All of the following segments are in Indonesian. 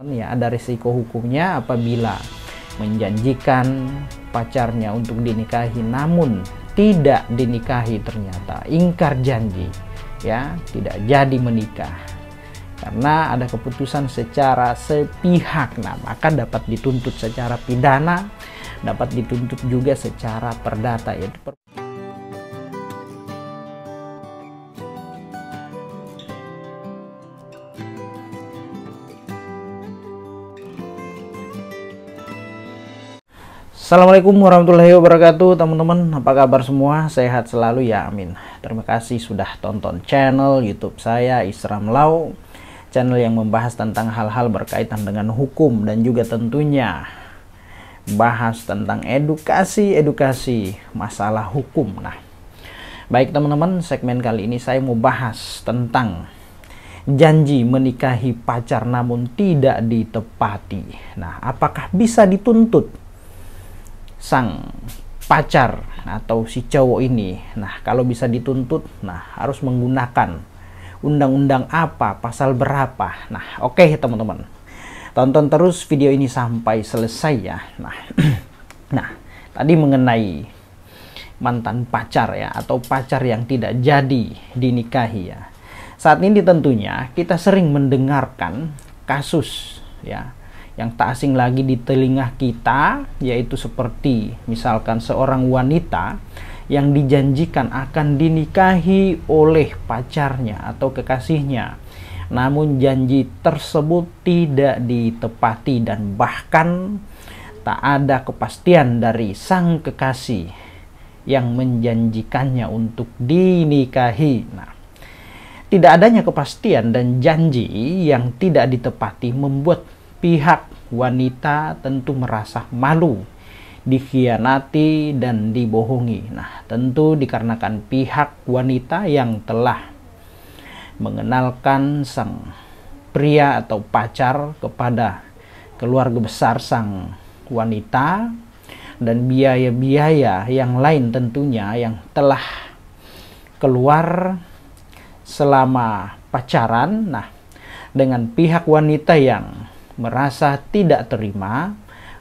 Ya, ada risiko hukumnya apabila menjanjikan pacarnya untuk dinikahi namun tidak dinikahi, ternyata ingkar janji, ya, tidak jadi menikah karena ada keputusan secara sepihak. Nah, maka dapat dituntut secara pidana, dapat dituntut juga secara perdata, yaitu Assalamualaikum warahmatullahi wabarakatuh, teman-teman. Apa kabar semua? Sehat selalu ya, amin. Terima kasih sudah tonton channel YouTube saya, Isram Lau, channel yang membahas tentang hal-hal berkaitan dengan hukum dan juga tentunya bahas tentang edukasi masalah hukum. Nah, baik teman-teman, segmen kali ini saya mau bahas tentang janji menikahi pacar namun tidak ditepati. Nah, apakah bisa dituntut sang pacar atau si cowok ini? Nah, kalau bisa dituntut, nah harus menggunakan undang-undang apa, pasal berapa? Nah, oke teman-teman, tonton terus video ini sampai selesai ya. Nah, tadi mengenai mantan pacar ya, atau pacar yang tidak jadi dinikahi ya. Saat ini tentunya kita sering mendengarkan kasus ya yang tak asing lagi di telinga kita, yaitu seperti misalkan seorang wanita yang dijanjikan akan dinikahi oleh pacarnya atau kekasihnya, namun janji tersebut tidak ditepati dan bahkan tak ada kepastian dari sang kekasih yang menjanjikannya untuk dinikahi. Nah, tidak adanya kepastian dan janji yang tidak ditepati membuat pihak wanita tentu merasa malu, dikhianati dan dibohongi. Nah, tentu dikarenakan pihak wanita yang telah mengenalkan sang pria atau pacar kepada keluarga besar sang wanita dan biaya-biaya yang lain tentunya yang telah keluar selama pacaran. Nah, dengan pihak wanita yang merasa tidak terima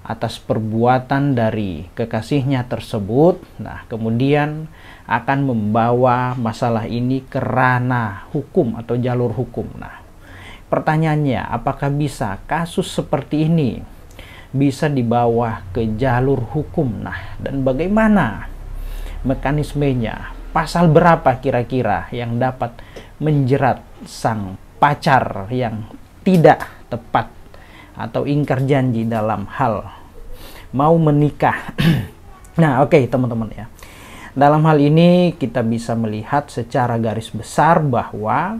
atas perbuatan dari kekasihnya tersebut, nah kemudian akan membawa masalah ini ke ranah hukum atau jalur hukum. Nah, pertanyaannya, apakah bisa kasus seperti ini bisa dibawa ke jalur hukum? Nah, dan bagaimana mekanismenya? Pasal berapa kira-kira yang dapat menjerat sang pacar yang tidak tepat atau ingkar janji dalam hal mau menikah? Nah, oke teman-teman ya. Dalam hal ini kita bisa melihat secara garis besar bahwa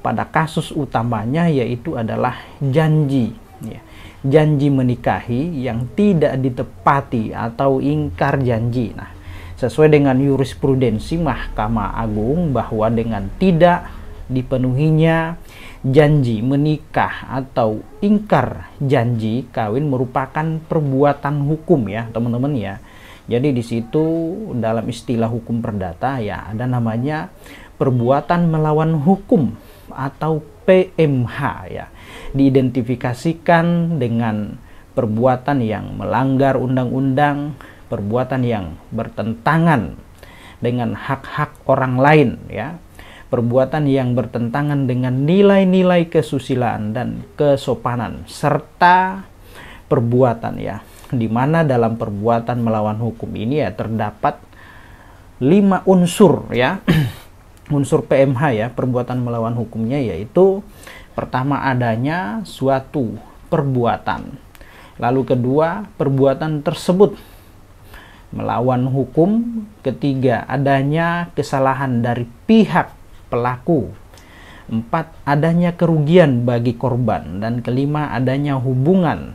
pada kasus utamanya yaitu adalah janji ya. Janji menikahi yang tidak ditepati atau ingkar janji. Nah, sesuai dengan jurisprudensi Mahkamah Agung bahwa dengan tidak dipenuhinya janji menikah atau ingkar janji kawin merupakan perbuatan hukum ya teman-teman ya. Jadi di situ dalam istilah hukum perdata ya ada namanya perbuatan melawan hukum atau PMH ya. Diidentifikasikan dengan perbuatan yang melanggar undang-undang, perbuatan yang bertentangan dengan hak-hak orang lain ya. Perbuatan yang bertentangan dengan nilai-nilai kesusilaan dan kesopanan, serta perbuatan ya di mana dalam perbuatan melawan hukum ini ya terdapat 5 unsur ya. Unsur PMH ya, perbuatan melawan hukumnya, yaitu pertama adanya suatu perbuatan, lalu kedua perbuatan tersebut melawan hukum, ketiga adanya kesalahan dari pihak pelaku, 4 adanya kerugian bagi korban, dan kelima adanya hubungan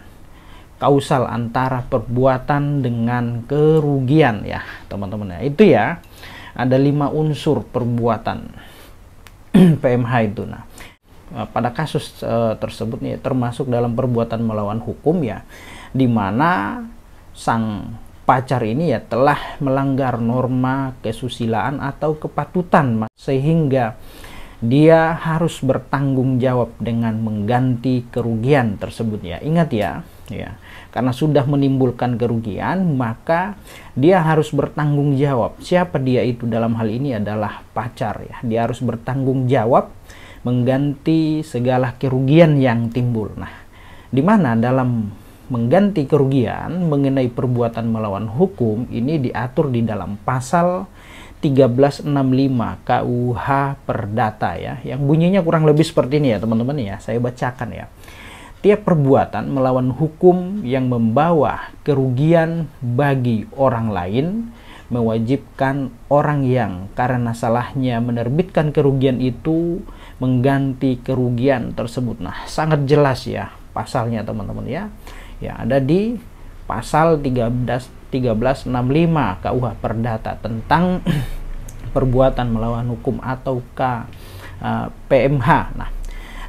kausal antara perbuatan dengan kerugian ya teman-teman ya. Itu ya, ada 5 unsur perbuatan PMH itu. Nah, pada kasus tersebut nih termasuk dalam perbuatan melawan hukum ya, dimana sang pacar ini ya telah melanggar norma kesusilaan atau kepatutan, sehingga dia harus bertanggung jawab dengan mengganti kerugian tersebut ya. Ingat ya, karena sudah menimbulkan kerugian, maka dia harus bertanggung jawab. Siapa dia itu dalam hal ini adalah pacar ya. Dia harus bertanggung jawab mengganti segala kerugian yang timbul. Nah, di mana dalam mengganti kerugian mengenai perbuatan melawan hukum ini diatur di dalam pasal 1365 KUH Perdata ya, yang bunyinya kurang lebih seperti ini ya teman-teman ya. Saya bacakan ya. Tiap perbuatan melawan hukum yang membawa kerugian bagi orang lain mewajibkan orang yang karena salahnya menerbitkan kerugian itu mengganti kerugian tersebut. Nah, sangat jelas ya pasalnya teman-teman ya. Ya, ada di pasal 1365 KUH Perdata tentang perbuatan melawan hukum atau PMH. Nah,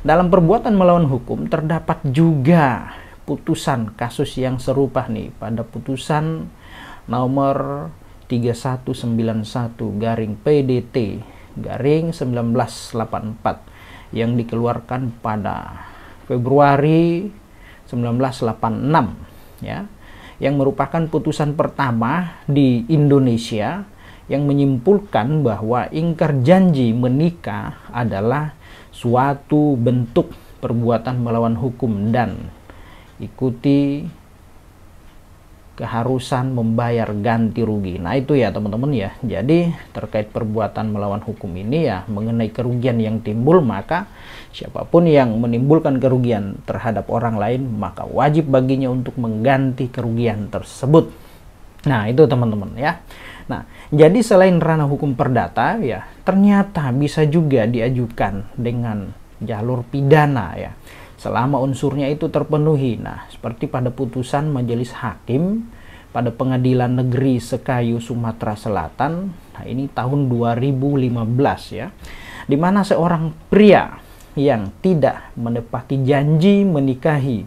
dalam perbuatan melawan hukum terdapat juga putusan kasus yang serupa nih pada putusan nomor 3191/PDT/1984 yang dikeluarkan pada Februari 1986 ya, yang merupakan putusan pertama di Indonesia yang menyimpulkan bahwa ingkar janji menikah adalah suatu bentuk perbuatan melawan hukum dan ikuti keharusan membayar ganti rugi. Nah, itu ya teman-teman ya. Jadi terkait perbuatan melawan hukum ini ya, mengenai kerugian yang timbul, maka siapapun yang menimbulkan kerugian terhadap orang lain, maka wajib baginya untuk mengganti kerugian tersebut. Nah, itu teman-teman ya. Nah, jadi selain ranah hukum perdata ya, ternyata bisa juga diajukan dengan jalur pidana ya, selama unsurnya itu terpenuhi. Nah, seperti pada putusan Majelis Hakim pada Pengadilan Negeri Sekayu Sumatera Selatan, nah ini tahun 2015 ya, di mana seorang pria yang tidak menepati janji menikahi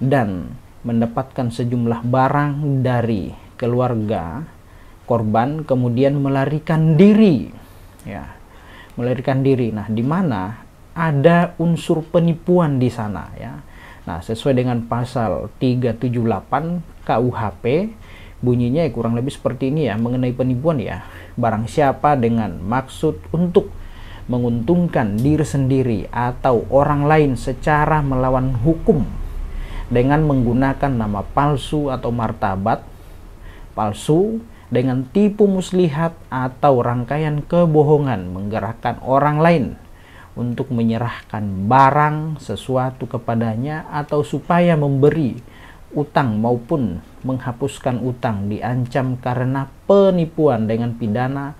dan mendapatkan sejumlah barang dari keluarga korban kemudian melarikan diri ya, melarikan diri. Nah, di mana ada unsur penipuan di sana ya. Nah, sesuai dengan pasal 378 KUHP bunyinya ya kurang lebih seperti ini ya, mengenai penipuan ya. Barang siapa dengan maksud untuk menguntungkan diri sendiri atau orang lain secara melawan hukum dengan menggunakan nama palsu atau martabat palsu, dengan tipu muslihat atau rangkaian kebohongan menggerakkan orang lain untuk menyerahkan barang sesuatu kepadanya atau supaya memberi utang maupun menghapuskan utang, diancam karena penipuan dengan pidana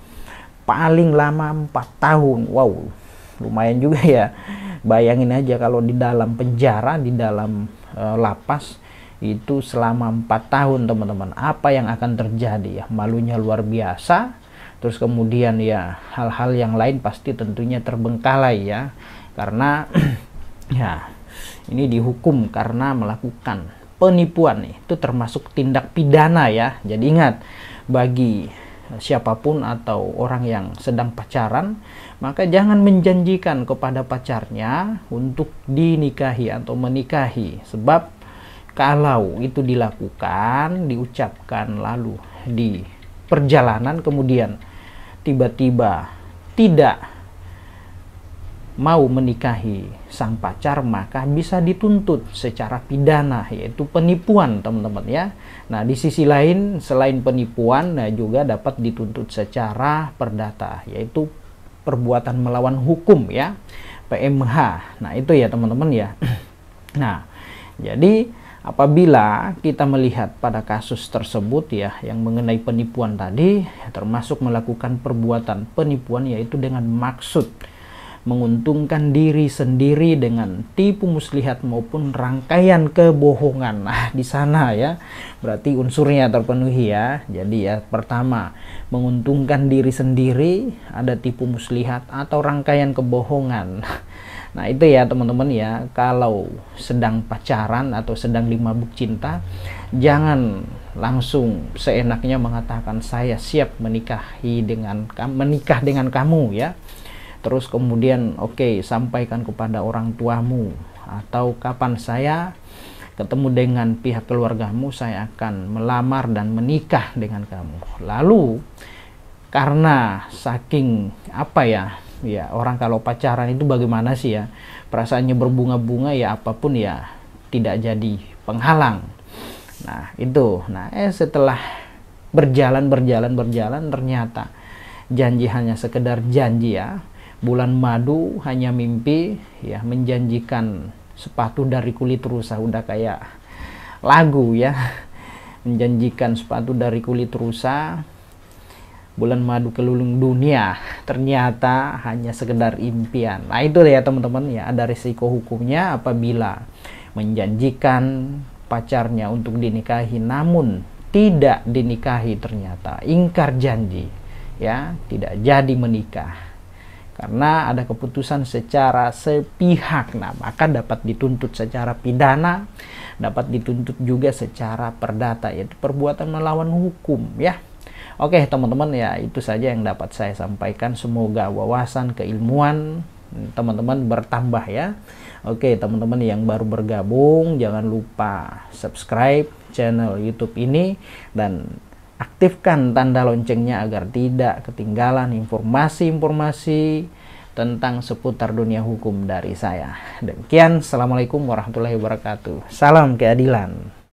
paling lama 4 tahun. Wow, lumayan juga ya. Bayangin aja kalau di dalam penjara, di dalam lapas itu selama 4 tahun teman-teman, apa yang akan terjadi ya. Malunya luar biasa. Terus kemudian ya hal-hal yang lain pasti tentunya terbengkalai ya, karena ya ini dihukum karena melakukan penipuan. Itu termasuk tindak pidana ya. Jadi ingat, bagi siapapun atau orang yang sedang pacaran, maka jangan menjanjikan kepada pacarnya untuk dinikahi atau menikahi, sebab kalau itu dilakukan, diucapkan lalu di perjalanan kemudian tiba-tiba tidak mau menikahi sang pacar, maka bisa dituntut secara pidana, yaitu penipuan teman-teman ya. Nah, di sisi lain selain penipuan, nah juga dapat dituntut secara perdata, yaitu perbuatan melawan hukum ya, PMH. Nah, itu ya teman-teman ya. Nah, jadi apabila kita melihat pada kasus tersebut ya, yang mengenai penipuan tadi, termasuk melakukan perbuatan penipuan yaitu dengan maksud menguntungkan diri sendiri dengan tipu muslihat maupun rangkaian kebohongan. Nah, di sana ya berarti unsurnya terpenuhi ya. Jadi ya, pertama menguntungkan diri sendiri, ada tipu muslihat atau rangkaian kebohongan. Nah, itu ya teman-teman ya, kalau sedang pacaran atau sedang di mabuk cinta, jangan langsung seenaknya mengatakan saya siap menikah dengan kamu ya. terus kemudian oke, sampaikan kepada orang tuamu, atau kapan saya ketemu dengan pihak keluargamu, saya akan melamar dan menikah dengan kamu. Lalu karena saking ya orang kalau pacaran itu bagaimana sih ya, perasaannya berbunga-bunga, ya apapun ya tidak jadi penghalang. Nah itu, setelah berjalan ternyata janji hanya sekedar janji ya. Bulan madu hanya mimpi ya, menjanjikan sepatu dari kulit rusa, udah kayak lagu ya. Menjanjikan sepatu dari kulit rusa, bulan madu keliling dunia, ternyata hanya sekedar impian. Nah itu ya teman-teman ya, ada risiko hukumnya apabila menjanjikan pacarnya untuk dinikahi namun tidak dinikahi, ternyata ingkar janji ya, tidak jadi menikah karena ada keputusan secara sepihak. Nah maka dapat dituntut secara pidana, dapat dituntut juga secara perdata, yaitu perbuatan melawan hukum ya. Oke teman-teman ya, itu saja yang dapat saya sampaikan. Semoga wawasan keilmuan teman-teman bertambah ya. Oke teman-teman yang baru bergabung, jangan lupa subscribe channel YouTube ini dan aktifkan tanda loncengnya agar tidak ketinggalan informasi-informasi tentang seputar dunia hukum dari saya. Demikian, assalamualaikum warahmatullahi wabarakatuh. Salam keadilan.